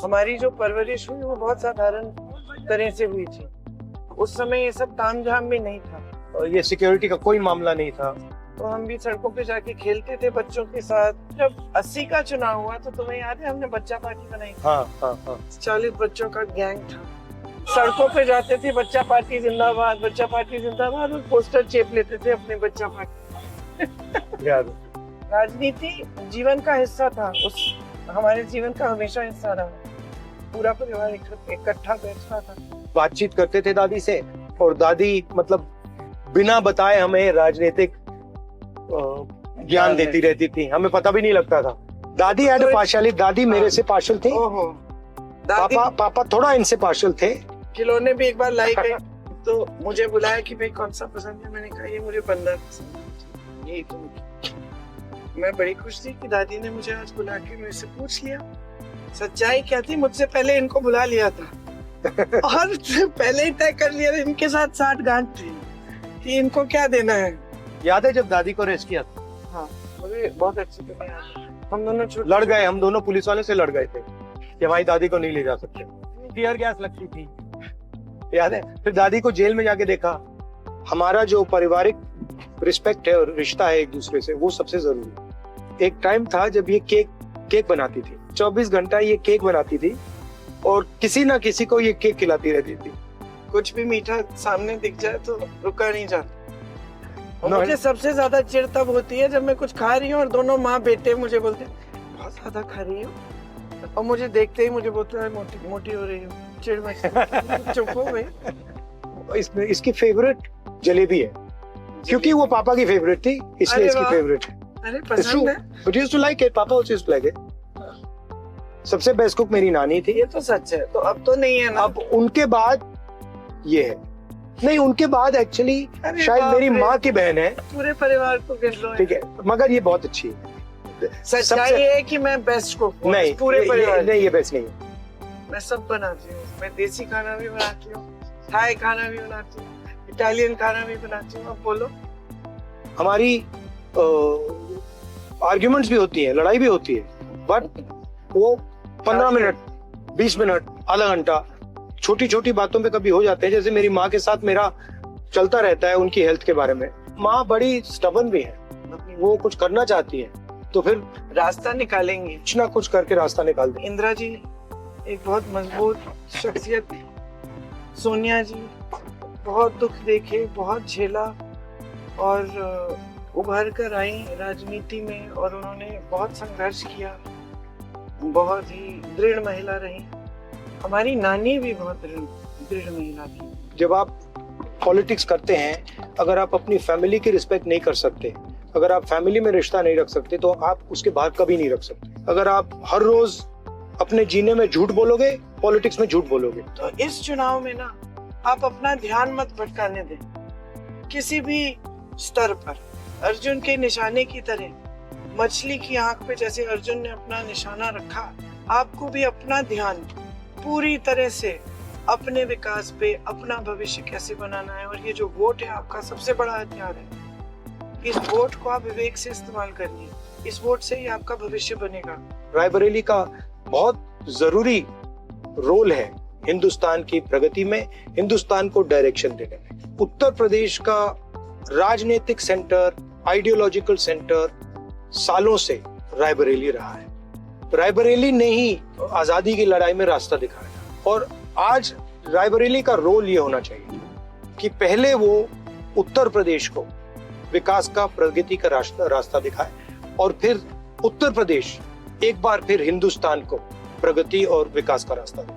हमारी जो परवरिश हुई वो बहुत साधारण तरह से हुई थी। उस समय ये सब तामझाम भी नहीं था, और ये सिक्योरिटी का कोई मामला नहीं था। तो हम भी सड़कों पे जाके खेलते थे बच्चों के साथ। जब 80 का चुनाव हुआ तो तुम्हें याद है हमने बच्चा पार्टी बनाई थी। हाँ। 40 बच्चों का गैंग था, सड़कों पे जाते थे, बच्चा पार्टी जिंदाबाद, बच्चा पार्टी जिंदाबाद, और पोस्टर चेप लेते थे अपने बच्चा पार्टी। याद राजनीति जीवन का हिस्सा था, उस हमारे जीवन का हमेशा हिस्सा रहा। पूरा परिवार इकट्ठा बैठता था, बातचीत करते थे दादी से, और दादी मतलब बिना बताए हमें राजनीतिक ज्ञान देती रहती थी, हमें पता भी नहीं लगता था। दादी हैड अ पार्शियलिटी, दादी मेरे से पार्शियल थी। ओहो, दादी पापा थोड़ा इनसे पार्शियल थे। खिलौने भी एक बार लाई गई तो मुझे बुलाया कि भाई कौन सा पसंद है। मैंने कहा ये मुझे बंदर पसंद है, यही तो। मैं बड़ी खुश थी कि दादी ने मुझे आज बुला के मेरे से पूछ लिया। सच्चाई क्या थी, मुझसे पहले इनको बुला लिया था और पहले ही तय कर लिया इनके साथ 60 गांठ थी कि इनको क्या देना है। याद है जब दादी को अरेस्ट किया था? हाँ, मुझे बहुत अच्छी तरह याद है। हम दोनों लड़ गए, हम दोनों पुलिस वाले से लड़ गए थे कि हमारी दादी को नहीं ले जा सकते। टीयर गैस लगती थी, याद है? फिर दादी को जेल में जाके देखा। हमारा जो पारिवारिक रिस्पेक्ट है और रिश्ता है एक दूसरे से, वो सबसे जरूरी है। एक टाइम था जब ये केक बनाती थी, 24 घंटा ये केक बनाती थी और किसी ना किसी को ये केक खिलाती रहती थी। कुछ भी मीठा सामने दिख जाए तो रुका नहीं जाता। और मुझे सबसे ज्यादा चिढ़ तब होती है जब मैं कुछ खा रही हूँ और दोनों माँ बेटे मुझे बोलते हैं बहुत ज्यादा खा रही हो, और मुझे देखते ही मुझे बोलते हैं मोटी हो रही हो। चिढ़ मचती। चुप हो गई। इसमें इसकी फेवरेट जलेबी है, क्योंकि वो पापा की फेवरेट थी, इसलिए इसकी फेवरेट है। अरे पसंद है। But he used to like it. पापा also used to like it. सबसे बेस्ट कुक मेरी नानी थी। ये तो सच है, तो अब तो नहीं है ना। अब उनके बाद ये है, नहीं उनके बाद एक्चुअली शायद मेरी माँ की बहन है। पूरे परिवार को गिन लो। ठीक है, मगर ये बहुत अच्छी है। सच्चाई ये है कि मैं बेस्ट कुक हूँ नहीं, पूरे परिवार। नहीं ये बेस्ट नहीं है। मैं सब बनाती हूँ। मैं देसी खाना भी बनाती हूँ, थाई खाना भी बनाती हूँ, इटालियन खाना भी बनाती हूँ। अब बोलो। हमारी आर्ग्यूमेंट्स भी होती है, लड़ाई भी होती है, बट वो 15 मिनट, 20 मिनट, आधा घंटा छोटी छोटी बातों पे कभी हो जाते हैं। जैसे मेरी माँ के साथ मेरा चलता रहता है उनकी हेल्थ के बारे में। माँ बड़ी स्टबर्न भी है, वो कुछ करना चाहती है तो फिर रास्ता निकालेंगे, कुछ ना कुछ करके रास्ता निकाल दें। इंदिरा जी एक बहुत मजबूत शख्सियत, सोनिया जी बहुत दुख देखे, बहुत झेला और उभर कर आई राजनीति में, और उन्होंने बहुत संघर्ष किया, बहुत ही दृढ़ महिला रही। हमारी नानी भी बहुत दृढ़ महिला थी। जब आप पॉलिटिक्स करते हैं, अगर आप अपनी फैमिली की रिस्पेक्ट नहीं कर सकते, अगर आप फैमिली में रिश्ता नहीं रख सकते, तो आप उसके बाहर कभी नहीं रख सकते। अगर आप हर रोज अपने जीने में झूठ बोलोगे, पॉलिटिक्स में झूठ बोलोगे। तो इस चुनाव में ना आप अपना ध्यान मत भटकाने दें किसी भी स्तर पर। अर्जुन के निशाने की तरह, मछली की आंख पे जैसे अर्जुन ने अपना निशाना रखा, आपको भी अपना ध्यान पूरी तरह से अपने विकास पे, अपना भविष्य कैसे बनाना है। और ये जो वोट है आपका सबसे बड़ा हथियार है। इस वोट को आप विवेक से इस्तेमाल करिए, इस वोट से ही आपका भविष्य बनेगा। रायबरेली का बहुत जरूरी रोल है हिंदुस्तान की प्रगति में, हिंदुस्तान को डायरेक्शन देने में। उत्तर प्रदेश का राजनीतिक सेंटर, आइडियोलॉजिकल सेंटर सालों से रायबरेली रहा है। रायबरेली ने ही आजादी की लड़ाई में रास्ता दिखाया, और आज रायबरेली का रोल ये होना चाहिए कि पहले वो उत्तर प्रदेश को विकास का, प्रगति का रास्ता दिखाए, और फिर उत्तर प्रदेश एक बार फिर हिंदुस्तान को प्रगति और विकास का रास्ता दिखाए।